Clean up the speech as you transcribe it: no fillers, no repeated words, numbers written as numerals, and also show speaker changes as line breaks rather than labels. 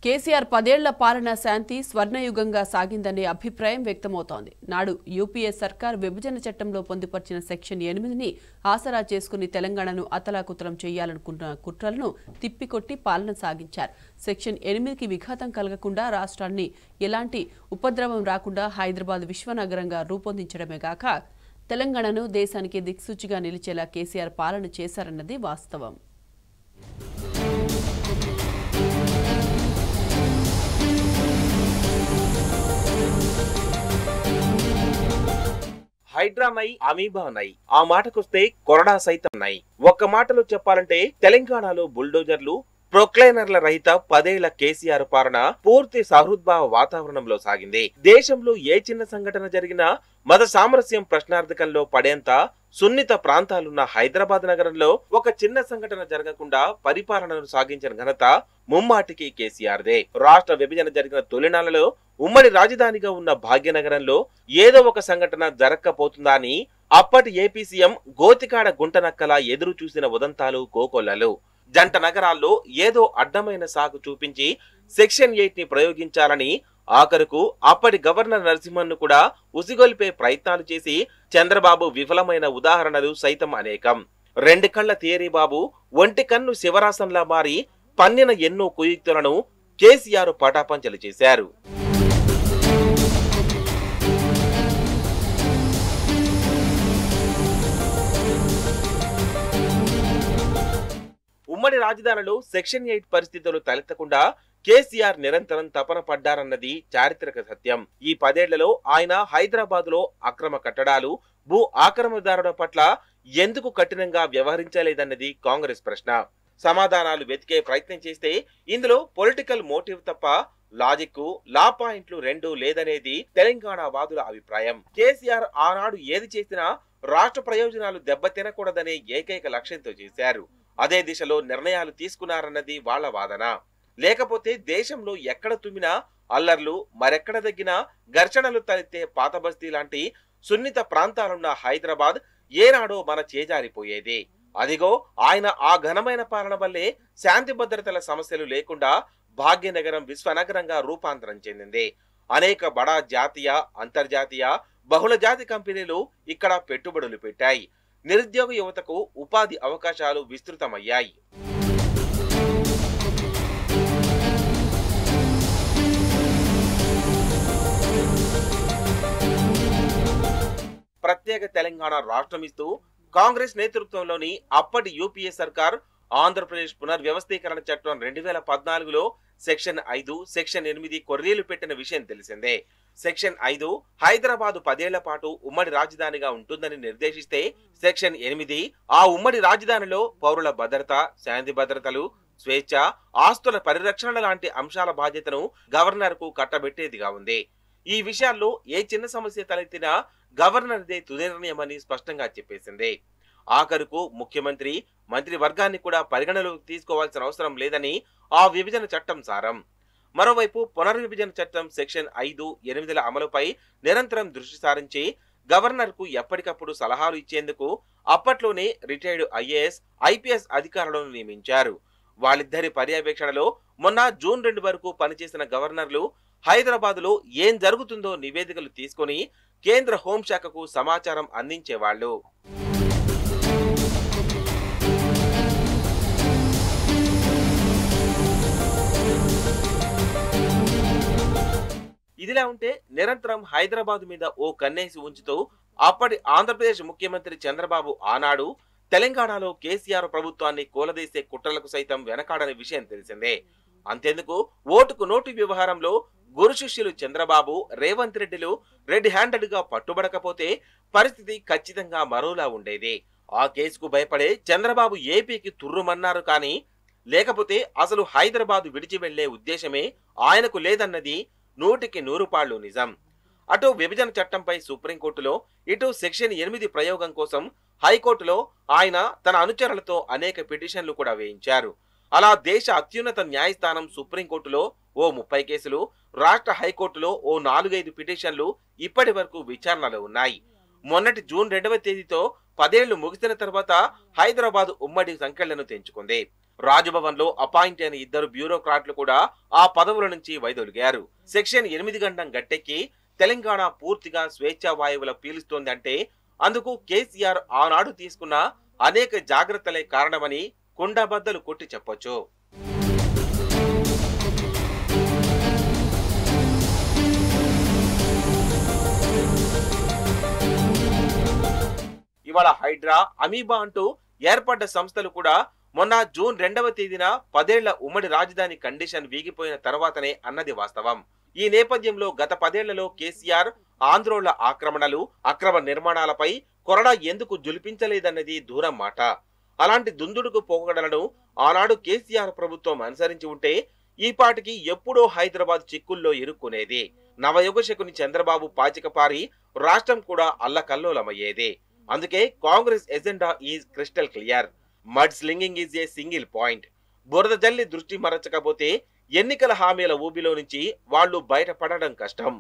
కేసీఆర్ 10 ఏళ్ల పాలన శాంతి స్వర్ణయుగంగా సాగిందనే అభిప్రాయం వ్యక్తమవుతోంది. నాడు యూపీఏ సర్కార్ విభజన చట్టంలో పొందుపర్చిన సెక్షన్ 8ని ఆసరా చేసుకుని తెలంగాణను అతలాకుతలం చేయాలనుకున్న కుట్రలను తిప్పికొట్టి పాలన సాగించారు. సెక్షన్ 8కి విఘాతం కలగకుండా రాష్ట్రాన్ని ఎలాంటి ఉపద్రవం రాకుండా హైదరాబాద్ విశ్వనగరంగా రూపొందించడమే గాక తెలంగాణను దేశానికి దిక్సూచిగా నిలిచేలా కేసీఆర్ పాలన చేశారన్నది వాస్తవం.
హైడ్రా నై అమీబా నై ఆ మాటకొస్తే కొరడా సైతం నై. ఒక్క మాటలో చెప్పాలంటే తెలంగాణలో బుల్డోజర్లు ప్రొక్లైనర్ల రహిత 10 ఏళ్ల కేసీఆర్ పాలన పూర్తి సహృద్భావ వాతావరణంలో సాగింది. దేశంలో ఏ చిన్న సంఘటన జరిగినా మత సామరస్యం ప్రశ్నార్థకంలో పడేంత సున్నిత ప్రాంతాలున్న హైదరాబాద్ నగరంలో ఒక చిన్న సంఘటన జరగకుండా పరిపాలనను సాగించిన ఘనత ముమ్మాటికి కేసీఆర్దే. రాష్ట్ర విభజన జరిగిన తొలినాళ్లలో ఉమ్మడి రాజధానిగా ఉన్న భాగ్యనగరంలో ఏదో ఒక సంఘటన జరగకపోతుందా అని అప్పటి ఏపీ సీఎం గోతికాడ గుంటనక్కలా ఎదురు చూసిన ఉదంతాలు కోకొల్లలు. జంట నగరాల్లో ఏదో అడ్డమైన సాగు చూపించి సెక్షన్ 8ని ప్రయోగించాలని ఆఖరుకు అప్పటి గవర్నర్ నరసింహన్ను కూడా ఉసిగొల్పే ప్రయత్నాలు చేసి చంద్రబాబు విఫలమైన ఉదాహరణలు సైతం అనేకం. 2 కళ్ల థియరీ బాబు ఒంటి కన్ను శివరాసంలా మారి పన్నిన ఎన్నో కుయుక్తులను కేసీఆర్ పటాపంచలు చేశారు. ఉమ్మడి రాజధానిలో సెక్షన్ 8 పరిస్థితులు తలెత్తకుండా కేసీఆర్ నిరంతరం తపన పడ్డారన్నది చారిత్రక సత్యం. ఈ 10 ఏళ్లలో ఆయన హైదరాబాద్ లో అక్రమ కట్టడాలు, భూ ఆక్రమణదారుల పట్ల ఎందుకు కఠినంగా వ్యవహరించలేదన్నది కాంగ్రెస్ ప్రశ్న. సమాధానాలు వెతికే ప్రయత్నం చేస్తే ఇందులో పొలిటికల్ మోటివ్ తప్ప లాజిక్, లా పాయింట్లు రెండూ లేదనేది తెలంగాణ వాదుల అభిప్రాయం. కేసీఆర్ ఆనాడు ఏది చేసినా రాష్ట్ర ప్రయోజనాలు దెబ్బతినకూడదనే ఏకైక లక్ష్యంతో చేశారు. అదే దిశలో నిర్ణయాలు తీసుకున్నారన్నది వాళ్ల వాదన. లేకపోతే దేశంలో ఎక్కడ తుమ్మినా అల్లర్లు, మరెక్కడ దగ్గినా ఘర్షణలు తలెత్తే పాత బస్తీ లాంటి సున్నిత ప్రాంతాలున్న హైదరాబాద్ ఏనాడో మన చేజారిపోయేది. అదిగో ఆయన ఆ ఘనమైన పాలన వల్లే శాంతి భద్రతల సమస్యలు లేకుండా భాగ్యనగరం విశ్వనగరంగా రూపాంతరం చెందింది. అనేక బడా జాతీయ, అంతర్జాతీయ, బహుళజాతి కంపెనీలు ఇక్కడ పెట్టుబడులు పెట్టాయి. నిరుద్యోగ యువతకు ఉపాధి అవకాశాలు విస్తృతమయ్యాయి. ప్రత్యేక తెలంగాణ రాష్ట్రమిస్తూ కాంగ్రెస్ నేతృత్వంలోని అప్పటి యూపీఏ సర్కార్ ఆంధ్రప్రదేశ్ పునర్వ్యవస్థీకరణ చట్టం 2014లో సెక్షన్ 5, సెక్షన్ 8 కొర్రీలు పెట్టిన విషయం తెలిసిందే. సెక్షన్ 5 హైదరాబాదు 10 ఏళ్ల పాటు ఉమ్మడి రాజధానిగా ఉంటుందని నిర్దేశిస్తే సెక్షన్ 8 ఆ ఉమ్మడి రాజధానిలో పౌరుల భద్రత, శాంతి భద్రతలు, స్వేచ్ఛ, ఆస్తుల పరిరక్షణ లాంటి అంశాల బాధ్యతను గవర్నర్ కు కట్టబెట్టేదిగా ఉంది. ఈ విషయాల్లో ఏ చిన్న సమస్య తలెత్తినా గవర్నర్దే తుది నిర్ణయమని స్పష్టంగా చెప్పేసింది. ఆఖరుకు ముఖ్యమంత్రి, మంత్రివర్గాన్ని కూడా పరిగణలోకి తీసుకోవాల్సిన అవసరం లేదని ఆ విభజన చట్టం సారం. మరోవైపు పునర్విభజన చట్టం సెక్షన్ 5, 8ల అమలుపై నిరంతరం దృష్టి సారించి గవర్నర్ కు ఎప్పటికప్పుడు సలహాలు ఇచ్చేందుకు అప్పట్లోనే రిటైర్డ్ ఐఏఎస్, ఐపీఎస్ అధికారులను నియమించారు. వాళ్ళిద్దరి పర్యవేక్షణలో మొన్న జూన్ 2 వరకు పనిచేసిన గవర్నర్లు హైదరాబాద్ లో ఏం జరుగుతుందో నివేదికలు తీసుకుని కేంద్ర హోంశాఖకు సమాచారం అందించేవాళ్లు. ఇదిలా ఉంటే నిరంతరం హైదరాబాద్ మీద ఓ కన్నేసి ఉంచుతూ అప్పటి ఆంధ్రప్రదేశ్ ముఖ్యమంత్రి చంద్రబాబు ఆనాడు తెలంగాణలో కేసీఆర్ ప్రభుత్వాన్ని కూలదీసే కుట్రలకు సైతం వెనకాడని విషయం తెలిసిందే. అంతేందుకు ఓటుకు నోటు వ్యవహారంలో గురు శిష్యులు చంద్రబాబు, రేవంత్ రెడ్డిలు రెడ్ హ్యాండెడ్ గా పట్టుబడకపోతే పరిస్థితి ఖచ్చితంగా మరోలా ఉండేది. ఆ కేసుకు భయపడే చంద్రబాబు ఏపీకి తుర్రుమన్నారు కానీ లేకపోతే అసలు హైదరాబాద్ విడిచి వెళ్లే ఉద్దేశమే ఆయనకు లేదన్నది 100కి 100 పాళ్లు నిజం. అటు విభజన చట్టంపై సుప్రీంకోర్టులో, ఇటు సెక్షన్ 8 ప్రయోగం కోసం హైకోర్టులో ఆయన తన అనుచరులతో అనేక పిటిషన్లు కూడా వేయించారు. అలా దేశ అత్యున్నత న్యాయస్థానం సుప్రీంకోర్టులో ఓ 30 కేసులు, రాష్ట్ర హైకోర్టులో ఓ 4-5 పిటిషన్లు ఇప్పటి వరకు విచారణలో ఉన్నాయి. మొన్నటి జూన్ 2వ తేదీతో 10 ఏళ్లు ముగిసిన తర్వాత హైదరాబాద్ ఉమ్మడి సంఖ్యలను తెంచుకుంది. రాజ్భవన్ లో అపాయింట్ అయిన 2 బ్యూరోక్రాట్లు కూడా ఆ పదవుల నుంచి వైదొలిగారు. సెక్షన్ 8 గండం గట్టెక్కి తెలంగాణ పూర్తిగా స్వేచ్ఛా వాయువుల పీలుస్తోంది అంటే అందుకు కేసీఆర్ ఆనాడు తీసుకున్న అనేక జాగ్రత్తలే కారణమని కుండబద్దలు కొట్టి చెప్పొచ్చు. ఇవాళ హైడ్రా, అమీబా అంటూ ఏర్పడ్డ సంస్థలు కూడా మొన్న జూన్ 2వ తేదీన 10 ఏళ్ల ఉమ్మడి రాజధాని కండిషన్ వీగిపోయిన తర్వాతనే అన్నది వాస్తవం. ఈ నేపథ్యంలో గత 10 ఏళ్లలో కేసీఆర్ ఆంధ్రోళ్ల ఆక్రమణలు, అక్రమ నిర్మాణాలపై కొరడా ఎందుకు జులిపించలేదన్నది దూరం మాట. అలాంటి దుందుడుకు పోకడలను ఆనాడు కేసీఆర్ ప్రభుత్వం అనుసరించి ఉంటే ఈ పాటికి ఎప్పుడో హైదరాబాద్ చిక్కుల్లో ఇరుక్కునేది. నవయుగ శకుని చంద్రబాబు పాచికపారి రాష్ట్రం కూడా అల్లకల్లోలమయ్యేది. అందుకే Congress agenda is crystal clear. Mud slinging is a single point. బురద జల్లి దృష్టి మరచకపోతే ఎన్నికల హామీల ఊబిలో నుంచి వాళ్లు బయటపడడం కష్టం.